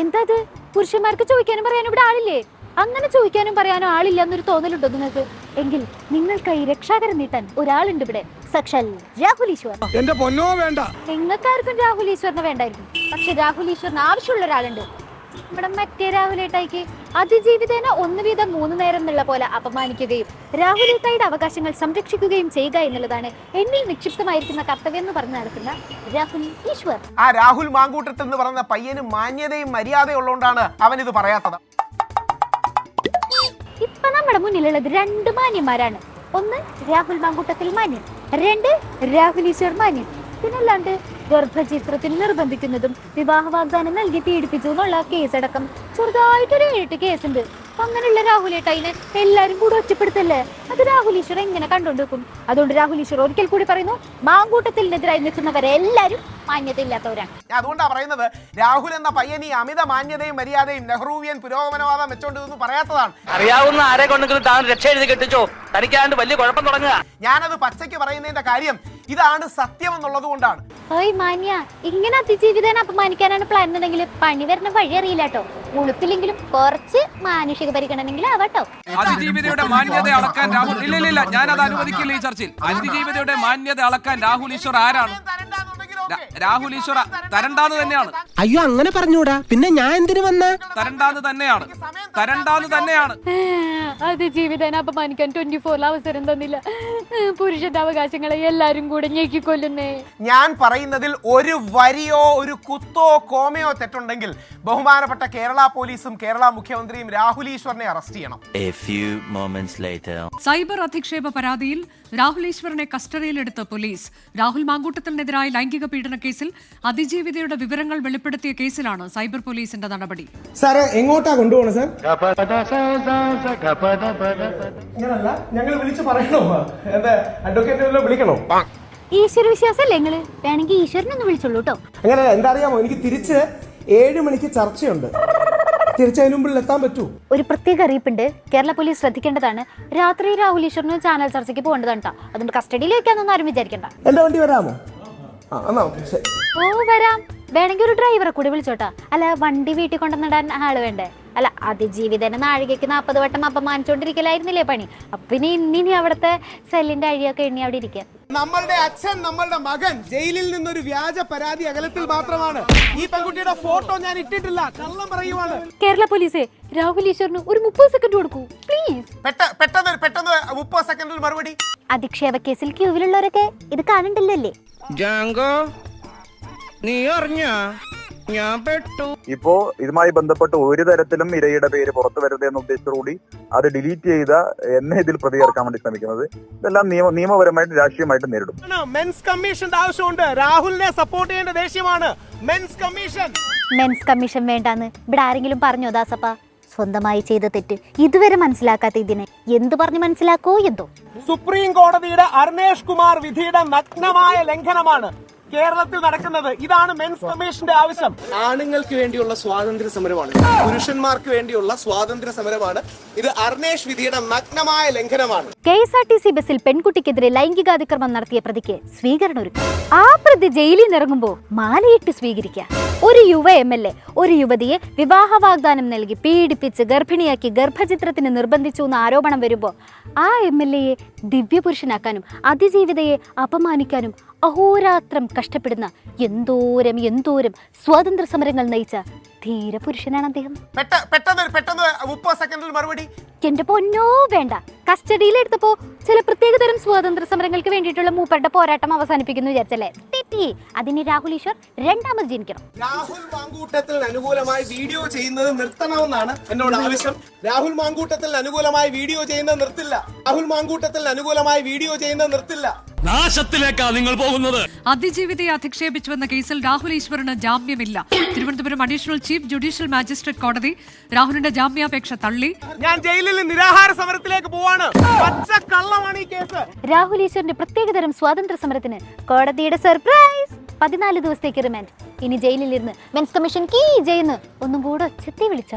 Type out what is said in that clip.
എന്താ ഇത്? പുരുഷന്മാർക്ക് ചോദിക്കാനും പറയാനും ഇവിടെ ആളില്ലേ? അങ്ങനെ ചോദിക്കാനും പറയാനും ആളില്ല എന്നൊരു തോന്നലുണ്ടോ നിങ്ങൾക്ക്? എങ്കിൽ നിങ്ങൾക്കായി രക്ഷാകരം നീട്ടാൻ ഒരാളുണ്ട് ഇവിടെ, സാക്ഷാൽ രാഹുൽ ഈശ്വർ. എന്റെ പൊന്നോ വേണ്ട. നിങ്ങൾക്കാർക്കും രാഹുൽ ഈശ്വറിനെ വേണ്ടായിരിക്കും, പക്ഷെ രാഹുൽ ഈശ്വറിന് ആവശ്യമുള്ള ഒരാളുണ്ട്. ഇവിടെ മറ്റേ രാഹുലേട്ടായിക്ക് അതിജീവിതേന 1 വീതം 3 നേരം എന്നുള്ള പോലെ അപമാനിക്കുകയും രാഹുലേട്ടായിയുടെ അവകാശങ്ങൾ സംരക്ഷിക്കുകയും ചെയ്യുക എന്നുള്ളതാണ് എന്നിൽ നിക്ഷിപ്തമായിരിക്കുന്ന കർത്തവ്യം എന്ന് പറഞ്ഞു നടക്കുന്ന രാഹുൽ ഈശ്വർ. ആ രാഹുൽ മാങ്കൂട്ടത്തിൽ എന്ന് പറയുന്ന പയ്യന് മാന്യതയും മര്യാദയും ഉള്ളതുകൊണ്ടാണ് അവൻ ഇത് പറയാത്തത്. ഇപ്പൊ നമ്മുടെ മുന്നിലുള്ളത് 2 മാന്യന്മാരാണ്. 1 രാഹുൽ മാങ്കൂട്ടത്തിൽ മാന്യൻ, 2 രാഹുൽ ഈശ്വർ മാന്യൻ. പിന്നല്ലാണ്ട് ഗർഭചിത്രത്തിന് നിർബന്ധിക്കുന്നതും വിവാഹ വാഗ്ദാനം നൽകി പീഡിപ്പിച്ചു എന്നുള്ള കേസടക്കം ചെറുതായിട്ടൊരു 7 കേസുണ്ട്. അങ്ങനെയുള്ള രാഹുലേട്ടായിനെ എല്ലാരും കൂടെ ഒറ്റപ്പെടുത്തല്ലേ? അത് രാഹുൽ ഈശ്വർ എങ്ങനെ കണ്ടോണ്ട് വെക്കും? അതുകൊണ്ട് രാഹുൽ ഈശ്വർ ഒരിക്കൽ കൂടി പറയുന്നു, മാങ്കൂട്ടത്തിനെതിരായി നിൽക്കുന്നവരെ എല്ലാരും മാന്യത ഇല്ലാത്തവരാണ്. അതുകൊണ്ടാ പറയുന്നത് രാഹുൽ എന്ന പയ്യൻ ഈ അമിത മാന്യതയും മര്യാദയും നെഹ്റുവിയൻ പുരോഗമനവാദം വെച്ചോണ്ട് പറയാത്തതാണ്. അറിയാവുന്ന ആരെ കൊണ്ടെങ്കിലും താൻ രക്ഷ എഴുതി കെട്ടിച്ചോ, തനിക്കാണ്ട് വലിയ കുഴപ്പം തുടങ്ങുക. ഞാനത് പച്ചയ്ക്ക് പറയുന്നതിന്റെ കാര്യം ഇതാണ് സത്യം എന്നുള്ളത് കൊണ്ടാണ്. ഓയ് മാന്യ, ഇങ്ങനെ അതിജീവിതനെ അപമാനിക്കാനാണ് പ്ലാൻ എന്നുണ്ടെങ്കിൽ പണി വരുന്ന വഴി അറിയില്ല കേട്ടോ. ഉളുപ്പില്ലെങ്കിലും കുറച്ച് മാനുഷിക പരിഗണനെങ്കിലും ആവാട്ടോ. അതിജീവിതയുടെ മാന്യത അളക്കാൻ രാഹുൽ ഇല്ല, ഞാൻ അത് അനുവദിക്കില്ല ഈ ചർച്ചയിൽ. അതിജീവിതയുടെ മാന്യത അളക്കാൻ രാഹുൽ ഈശ്വർ ആരാണ്? രാഹുൽ ഈശ്വർ തരണ്ടാന്ന് തന്നെയാണ്. അയ്യോ അങ്ങനെ പറഞ്ഞൂടാ, പിന്നെ ഞാൻ എന്തിനു വന്ന? തരണ്ടാന്ന് തന്നെയാണ്. അതിജീവിതനെ അപമാനിക്കാൻ 24 അവസരം തന്നില്ല. പുരുഷന്റെ അവകാശങ്ങളെ എല്ലാരും കൂടെ ഞെക്കിക്കൊല്ലുന്നേ. ഞാൻ പറയുന്നതിൽ ഒരു വരിയോ ഒരു കുത്തോ കോമയോ തെറ്റുണ്ടെങ്കിൽ ബഹുമാനപ്പെട്ട കേരള പോലീസും കേരള മുഖ്യമന്ത്രിയും രാഹുൽ ഈശ്വറിനെ അറസ്റ്റ് ചെയ്യണം. സൈബർ അധിക്ഷേപ പരാതിയിൽ രാഹുൽ ഈശ്വറിനെ കസ്റ്റഡിയിലെടുത്ത പോലീസ്. രാഹുൽ മാങ്കൂട്ടത്തിനെതിരായ ലൈംഗിക പീഡന കേസിൽ അതിജീവിതയുടെ വിവരങ്ങൾ വെളിപ്പെടുത്തിയ കേസിലാണ് സൈബർ പോലീസിന്റെ നടപടി. സാറേ എങ്ങോട്ടാ കൊണ്ടുപോകണം സാർ? ഇങ്ങനല്ല, ഞങ്ങൾ വിളിച്ചു പറയണോ? എന്താ അഡ്വക്കേറ്റ് വിളിക്കണോ? ഈശ്വര വിശ്വാസല്ലേ നിങ്ങള്? വേണമെങ്കിൽ ഈശ്വരനൊന്ന് വിളിച്ചോളൂ കേട്ടോ. അങ്ങനെ എന്താ അറിയാമോ, എനിക്ക് തിരിച്ച് 7 മണിക്ക് ചർച്ചയുണ്ട്. തിരിച്ചതിന് മുമ്പിൽ എത്താൻ പറ്റൂ. ഒരു പ്രത്യേക അറിയിപ്പുണ്ട്, കേരള പോലീസ് ശ്രദ്ധിക്കേണ്ടതാണ്. രാത്രി രാഹുൽ ഈശ്വറിന് ചാനൽ ചർച്ചയ്ക്ക് പോകേണ്ടതാണ് കേട്ടോ. അതുകൊണ്ട് കസ്റ്റഡിയിൽ വെക്കാന്നൊന്നും ആരും വിചാരിക്കണ്ട. എന്റെ വണ്ടി വരാമോ? ഓ വരാം, വേണമെങ്കിൽ ഒരു ഡ്രൈവറെ കൂടി വിളിച്ചോട്ടാ. അല്ല, വണ്ടി വീട്ടിൽ കൊണ്ടുവന്നിടാൻ ആള് വേണ്ടേ? അല്ല, അതിജീവിതനെ നാഴികയ്ക്ക് 40 വട്ടം അപമാനിച്ചോണ്ടിരിക്കലായിരുന്നില്ലേ പണി? അപ്പൊ പിന്നെ ഇന്നിനി അവിടുത്തെ സെല്ലിന്റെ അഴിയൊക്കെ എണ്ണി അവിടെ ഇരിക്കുക. നമ്മളുടെ അച്ഛൻ, നമ്മളുടെ മകൻ ജയിലിൽ നിന്നൊരു വ്യാജ പരാതി അകലത്തിൽ മാത്രമാണ്. ഈ പെൺകുട്ടിയുടെ ഫോട്ടോ ഞാൻ ഇട്ടിട്ടില്ല, കള്ളം പറയുവാണ്. കേരള പോലീസേ, രാഹുൽ ഈശ്വറിന് ഒരു 30 സെക്കൻഡ് കൊടുക്കൂ പ്ലീസ്. പെട്ടെന്ന് 30 സെക്കൻഡിൽ മറുപടി. അധിക്ഷേപ കേസിൽ ക്യൂവിലുള്ളവരൊക്കെ ഇത് കാണണ്ടല്ലോ അല്ലേ? ജാങ്കോ, നീ അറിഞ്ഞ ഞാൻ പെട്ടു. ഇപ്പോ ഇതുമായി ബന്ധപ്പെട്ട് ഒരു തരത്തിലും ഇരയുടെ പേര് പുറത്തു വരരുത് എന്ന ഉദ്ദേശത്തോടുകൂടി അത് ഡിലീറ്റ് ചെയ്ത എന്നെ ഇതിൽ പ്രതി ചേർക്കാൻ വേണ്ടി ശ്രമിക്കുന്നത്. ഇതെല്ലാം നിയമപരമായിട്ട് രാഷ്ട്രീയമായിട്ട് നേരിടും. മെൻസ് കമ്മീഷന്റെ ആവശ്യമുണ്ട്. രാഹുലിനെ സപ്പോർട്ട് ചെയ്യേണ്ട ദേഷ്യമാണ് മെൻസ് കമ്മീഷൻ. മെൻസ് കമ്മീഷൻ വേണ്ടാന്ന് ഇവിടെ ആരെങ്കിലും പറഞ്ഞോ ദാസപ്പ? സ്വന്തമായി ചെയ്ത തെറ്റ് ഇതുവരെ മനസ്സിലാക്കാത്ത ഇതിനെ എന്തു പറഞ്ഞ് മനസ്സിലാക്കോ എന്തോ. സുപ്രീം കോടതിയുടെ അർണേഷ് കുമാർ വിധിയുടെ നഗ്നമായ ലംഘനമാണ് കേരളത്തിൽ നടക്കുന്നത്. ഇതാണ് മെൻസ് കമ്മീഷന്റെ ആവശ്യം. ആണുങ്ങൾക്ക് വേണ്ടിയുള്ള സ്വാതന്ത്ര്യ സമരമാണ്, പുരുഷന്മാർക്ക് വേണ്ടിയുള്ള സ്വാതന്ത്ര്യ സമരമാണ്. ഇത് അർണേഷ് വിധിയുടെ നഗ്നമായ ലംഘനമാണ്. KSRTC ബസ്സിൽ പെൺകുട്ടിക്കെതിരെ ലൈംഗികാതിക്രമം നടത്തിയ പ്രതിക്ക് സ്വീകരണം ഒരുക്കും. ആ പ്രതി ജയിലിൽ നിന്ന് ഇറങ്ങുമ്പോ മാലയിട്ട് സ്വീകരിക്കുക. ഒരു യുവ MLA ഒരു യുവതിയെ വിവാഹ വാഗ്ദാനം നൽകി പീഡിപ്പിച്ച് ഗർഭിണിയാക്കി ഗർഭചിത്രത്തിന് നിർബന്ധിച്ചു എന്ന ആരോപണം വരുമ്പോ ആ MLAയെ ദിവ്യപുരുഷനാക്കാനും അതിജീവിതയെ അപമാനിക്കാനും അഹോരാത്രം കഷ്ടപ്പെടുന്ന എന്തോരം സ്വാതന്ത്ര്യ സമരങ്ങൾ നയിച്ച ധീരപുരുഷനാണ് അദ്ദേഹം. പെട്ടെന്ന് 30 സെക്കൻഡിൽ മറുപടി. എന്റെ പൊന്നോ വേണ്ട. കസ്റ്റഡിയിലെടുത്തപ്പോ ചില പ്രത്യേകതരം സ്വാതന്ത്ര്യ സമരങ്ങൾക്ക് വേണ്ടിയിട്ടുള്ള മൂപ്പരുടെ പോരാട്ടം അവസാനിപ്പിക്കുന്നു വിചാരിച്ചല്ലേ? തെറ്റി. അതിന് രാഹുൽ ഈശ്വർ 2ാമത് ജനിക്കണം. രാഹുൽ മാങ്കൂട്ടത്തിന് അനുകൂലമായി വീഡിയോ ചെയ്യുന്നത് നിർത്തണമെന്നാണ് എന്നോട് ആവശ്യം. രാഹുൽ മാങ്കൂട്ടത്തിന് അനുകൂലമായി വീഡിയോ ചെയ്യുന്നത് നിർത്തില്ല. രാഹുൽ മാങ്കൂട്ടത്തിന് അനുകൂലമായി വീഡിയോ ചെയ്യുന്നത് നിർത്തില്ല. നാശത്തിലേക്കാ നിങ്ങൾ പോകുന്നത്. അതിജീവിതയെ അധിക്ഷേപിച്ചുവെന്ന കേസിൽ രാഹുൽ ഈശ്വറിന് ജാമ്യമില്ല. Thiruvananthapuram additional chief judicial magistrate കോടതി രാഹുലിന്റെ ജാമ്യാപേക്ഷ തള്ളി. ഞാൻ ജയിലിൽ നിരാഹാര സമരത്തിലേക്ക് പോവാണ്. പച്ചക്കള്ളമാണ് ഈ കേസ്. രാഹുൽ ഈശ്വറിന്റെ പ്രത്യേകതരം സ്വാതന്ത്ര്യ സമരത്തിന് കോടതിയുടെ സർപ്രൈസ് 14 ദിവസത്തേക്ക് റിമാൻഡ്. ഇനി ജയിലിലിരുന്ന് മെൻസ് കമ്മീഷൻ കീ ചെയ്യുന്നു ഒന്നും കൂടെ ഒച്ചത്തി വിളിച്ച